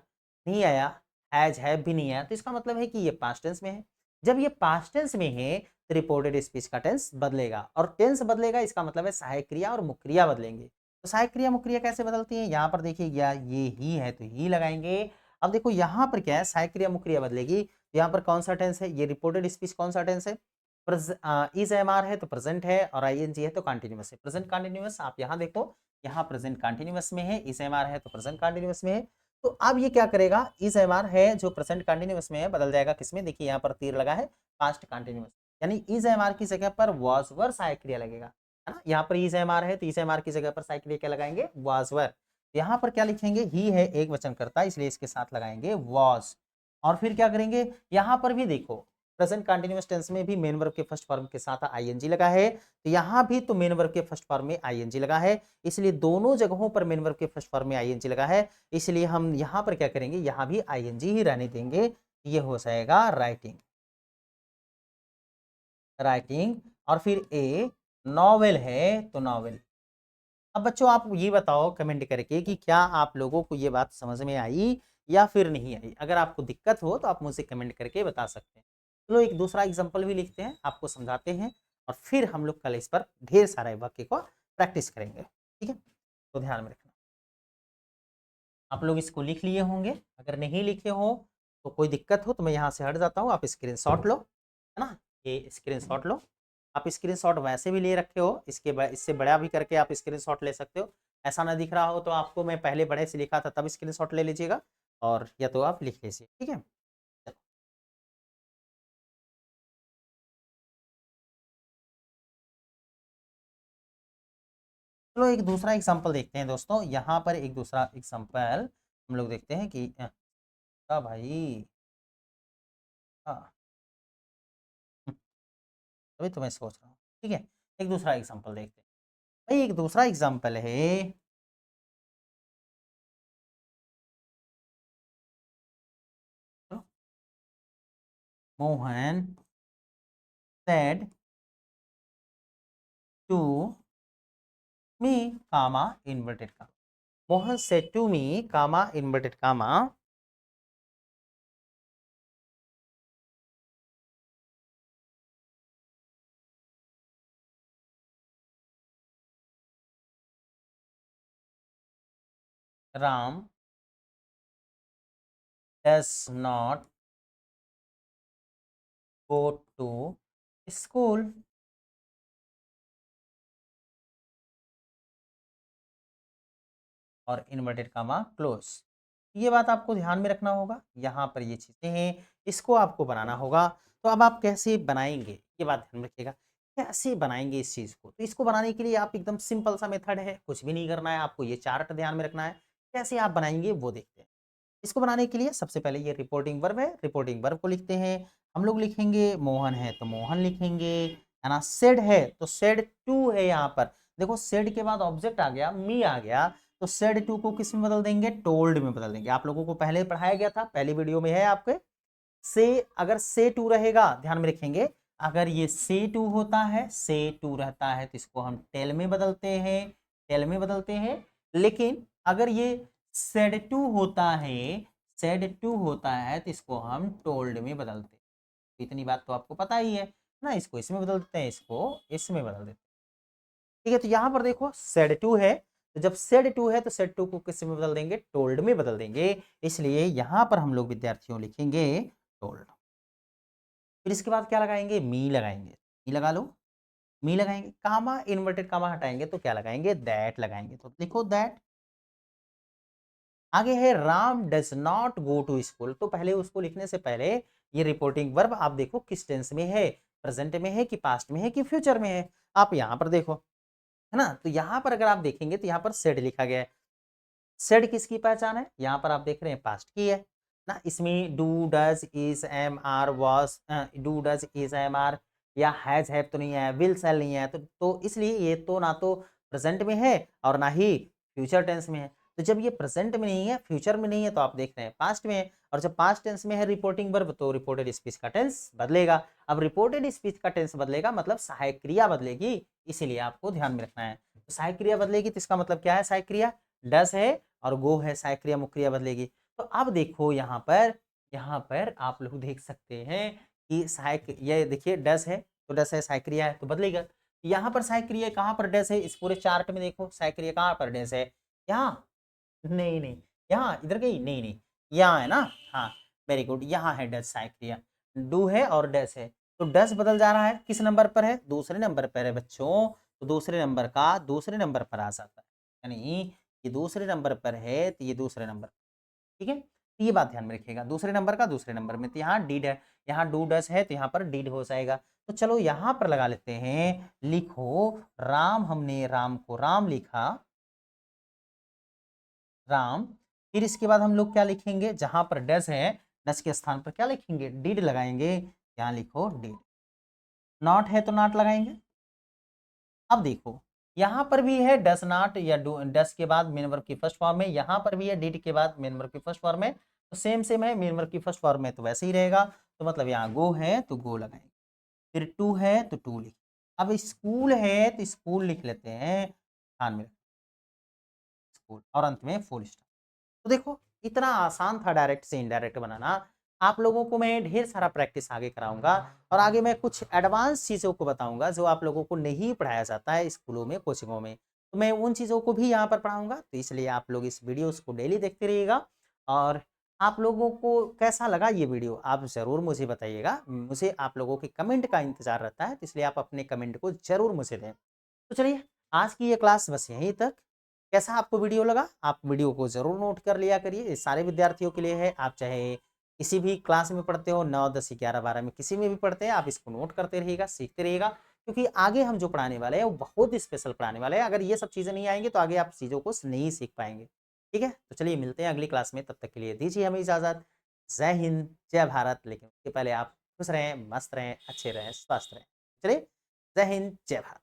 नहीं आया, हैज हैव भी नहीं आया। तो इसका मतलब है कि ये पास्ट टेंस में है। जब ये पास्ट टेंस में है तो रिपोर्टेड स्पीच का टेंस बदलेगा, और टेंस बदलेगा इसका मतलब है सहायक क्रिया और मुख्य क्रिया बदलेंगे। तो सहायक क्रिया मुख्य क्रिया कैसे बदलती है, यहाँ पर देखिए ये ही है तो ही लगाएंगे। अब देखो यहाँ पर क्या है, सहायक क्रिया मुख्य क्रिया बदलेगी, तो यहाँ पर कौन सा टेंस है, ये रिपोर्टेड स्पीच कौन सा टेंस है, इज एम आर है तो प्रेजेंट है, और आई एन जी है तो कंटिन्यूअस है, प्रेजेंट कंटिन्यूअस। आप यहाँ देखो, यहाँ प्रेजेंट कंटिन्यूअस में है, इज एम आर है तो प्रेजेंट कंटिन्यूअस में है। तो अब ये क्या करेगा, इज एम आर है जो प्रेजेंट कंटिन्यूअस में है बदल जाएगा किसमें, देखिए यहाँ पर तीर लगा है, पास्ट कंटिन्यूअस, यानी इज एम आर की जगह पर वाज वर सहायक क्रिया लगेगा, है ना। यहाँ पर इज एम आर है तो इज एम आर की जगह पर सहायक क्रिया क्या लगाएंगे, वाज वर। यहाँ पर क्या लिखेंगे, ही है एक वचन करता इसलिए इसके साथ लगाएंगे वाज। और फिर क्या करेंगे, यहाँ पर भी देखो प्रेजेंट कंटिन्यूअस टेंस में भी मेन वर्ब के फर्स्ट फॉर्म के साथ आईएनजी लगा है, तो यहाँ भी तो मेन वर्ब के फर्स्ट फॉर्म में आईएनजी लगा है, इसलिए दोनों जगहों पर मेन वर्ब के फर्स्ट फॉर्म में आईएनजी लगा है, इसलिए हम यहाँ पर क्या करेंगे, यहाँ भी आईएनजी ही रहने देंगे। ये हो जाएगा राइटिंग, राइटिंग। और फिर ए नॉवेल है तो नॉवेल। अब बच्चों आप ये बताओ कमेंट करके कि क्या आप लोगों को ये बात समझ में आई या फिर नहीं आई। अगर आपको दिक्कत हो तो आप मुझे कमेंट करके बता सकते हैं। चलो एक दूसरा एग्जांपल भी लिखते हैं, आपको समझाते हैं, और फिर हम लोग कल इस पर ढेर सारे वाक्य को प्रैक्टिस करेंगे। ठीक है, तो ध्यान में रखना। आप लोग इसको लिख लिए होंगे, अगर नहीं लिखे हो तो कोई दिक्कत हो तो मैं यहाँ से हट जाता हूँ, आप स्क्रीनशॉट लो, है ना, ये स्क्रीनशॉट लो। आप स्क्रीनशॉट वैसे भी ले रखे हो, इससे बड़ा भी करके आप स्क्रीनशॉट ले सकते हो। ऐसा ना दिख रहा हो तो आपको मैं पहले बड़े से लिखा था तब स्क्रीनशॉट ले लीजिएगा, और या तो आप लिख लीजिए। ठीक है, चलो एक दूसरा एग्जाम्पल देखते हैं दोस्तों। यहाँ पर एक दूसरा एग्जाम्पल हम लोग देखते हैं कि भाई हाँ, तभी तो मैं सोच रहा हूँ। ठीक है, एक दूसरा एग्जाम्पल देखते हैं। भाई एक दूसरा एग्जाम्पल है, Mohan said to me comma inverted comma, Mohan said to me comma inverted comma, Ram does not go to school। और इन्वर्टेड कामा क्लोज। ये बात आपको ध्यान में रखना होगा, यहाँ पर ये चीज़ें हैं, इसको आपको बनाना होगा। तो अब आप कैसे बनाएँगे, ये बात ध्यान में रखिएगा। कैसे बनाएँगे इस चीज़ को? तो इसको बनाने के लिए आप एकदम सिंपल सा मेथड है, कुछ भी नहीं करना है, आपको ये चार्ट ध्यान में रखना है। कैसे आप बनाएँगे वो देखते हैं। इसको बनाने के लिए सबसे पहले ये रिपोर्टिंग वर्ब है, रिपोर्टिंग वर्ब को लिखते हैं। हम लोग लिखेंगे मोहन है तो मोहन लिखेंगे, है ना? सेड है तो सेड टू है यहाँ पर। देखो सेड के बाद ऑब्जेक्ट आ गया, मी आ गया, तो सेड टू को किस में बदल देंगे? टोल्ड में बदल देंगे। आप लोगों को पहले पढ़ाया गया था, पहली वीडियो में है आपके। से अगर से टू रहेगा, ध्यान में रखेंगे, अगर ये से टू होता है, से टू रहता है तो इसको हम टेल में बदलते हैं, टेल में बदलते हैं। लेकिन अगर ये सेड टू होता है, सेड टू होता है तो इसको हम टोल्ड में बदलते हैं। इतनी बात तो आपको पता ही है ना? इसको इसमें बदल देते हैं, इसको इसमें बदल देते हैं। ठीक है, तो यहाँ पर देखो सेड टू है, तो जब सेड टू है तो सेड टू को किस में बदल देंगे? टोल्ड में बदल देंगे। इसलिए यहाँ पर हम लोग विद्यार्थियों लिखेंगे टोल्ड। फिर इसके बाद क्या लगाएंगे? मी लगाएंगे। मी लगा लो, मी लगाएंगे, कामा इन्वर्टेड कामा हटाएंगे तो क्या लगाएंगे? दैट लगाएंगे। तो लिखो दैट। आगे है Ram does not go to school. तो पहले उसको लिखने से पहले ये रिपोर्टिंग वर्ब आप देखो किस टेंस में है, प्रेजेंट में है कि पास्ट में है कि फ्यूचर में है। आप यहाँ पर देखो, है ना? तो यहाँ पर अगर आप देखेंगे तो यहाँ पर सेड लिखा गया है। सेड किसकी पहचान है? यहाँ पर आप देख रहे हैं पास्ट की है ना? इसमें do does is am are was, do does is am are या हैज हैव तो नहीं है, विल सेल नहीं है, तो इसलिए ये तो ना तो प्रेजेंट में है और ना ही फ्यूचर टेंस में है। तो जब ये प्रेजेंट में नहीं है, फ्यूचर में नहीं है, तो आप देख रहे हैं पास्ट में है। और जब पास्ट टेंस में है रिपोर्टिंग वर्ब तो रिपोर्टेड स्पीच का टेंस बदलेगा। अब रिपोर्टेड स्पीच का टेंस बदलेगा मतलब सहायक क्रिया बदलेगी, इसीलिए आपको ध्यान में रखना है। तो सहायक क्रिया बदलेगी तो इसका मतलब क्या है? सहायक क्रिया डस है और गो है, सहायक क्रिया मुख्य क्रिया बदलेगी। तो अब देखो यहाँ पर आप लोग देख सकते हैं कि सहायक, ये देखिए डस है तो डस है, सहायक क्रिया है तो बदलेगा। यहाँ पर सहायक क्रिया कहाँ पर डस है? इस पूरे चार्ट में देखो सहायक क्रिया कहाँ पर डस है? यहाँ नहीं नहीं, यहाँ इधर गई, नहीं नहीं, यहाँ है ना? हाँ, वेरी गुड, यहाँ है डस सहायक क्रिया। डू है और डस है, तो डस बदल जा रहा है, किस नंबर पर है? दूसरे नंबर पर है बच्चों। तो दूसरे नंबर का दूसरे नंबर पर आ जाता है, यानी ये दूसरे नंबर पर है तो ये दूसरे नंबर, ठीक है? तो ये बात ध्यान में रखिएगा, दूसरे नंबर का दूसरे नंबर में। तो यहाँ डीड है, यहाँ डू डस है तो यहाँ पर डीड हो जाएगा। तो चलो यहाँ पर लगा लेते हैं, लिखो राम, हमने राम को राम लिखा, राम। फिर इसके बाद हम लोग क्या लिखेंगे? जहां पर डस है, डस के स्थान पर क्या लिखेंगे? डिड लगाएंगे। यहाँ लिखो डिड। नॉट है तो नॉट लगाएंगे। अब देखो यहाँ पर भी है डस नॉट या डस के बाद मेन वर्ब की फर्स्ट फॉर्म है, यहाँ पर भी है डिड के बाद मेन वर्ब की फर्स्ट फॉर्म है, तो सेम सेम है, मेन वर्ब की फर्स्ट फॉर्म है तो वैसे ही रहेगा। तो मतलब यहाँ गो है तो गो लगाएंगे, फिर टू है तो टू लिख, अब स्कूल है तो स्कूल लिख लेते हैं, ध्यान में स्कूल, और अंत में फुल स्टॉप। तो देखो इतना आसान था डायरेक्ट से इनडायरेक्ट बनाना। आप लोगों को मैं ढेर सारा प्रैक्टिस आगे कराऊंगा और आगे मैं कुछ एडवांस चीज़ों को बताऊंगा जो आप लोगों को नहीं पढ़ाया जाता है स्कूलों में, कोचिंगों में। तो मैं उन चीज़ों को भी यहाँ पर पढ़ाऊंगा, तो इसलिए आप लोग इस वीडियोस को डेली देखते रहिएगा। और आप लोगों को कैसा लगा ये वीडियो आप ज़रूर मुझे बताइएगा। मुझे आप लोगों के कमेंट का इंतज़ार रहता है, तो इसलिए आप अपने कमेंट को ज़रूर मुझे दें। तो चलिए आज की ये क्लास बस यहीं तक। कैसा आपको वीडियो लगा? आप वीडियो को ज़रूर नोट कर लिया करिए, ये सारे विद्यार्थियों के लिए है। आप चाहे किसी भी क्लास में पढ़ते हो, 9, 10, 11, 12 में किसी में भी पढ़ते हैं, आप इसको नोट करते रहिएगा, सीखते रहिएगा, क्योंकि आगे हम जो पढ़ाने वाले हैं वो बहुत स्पेशल पढ़ाने वाले हैं। अगर ये सब चीज़ें नहीं आएँगी तो आगे आप चीज़ों को नहीं सीख पाएँगे। ठीक है? तो चलिए मिलते हैं अगली क्लास में, तब तक के लिए दीजिए हमें इजाज़त। जय हिंद, जय भारत। लेकिन उसके पहले आप खुश रहें, मस्त रहें, अच्छे रहें, स्वस्थ रहें। चलिए, जय हिंद, जय भारत।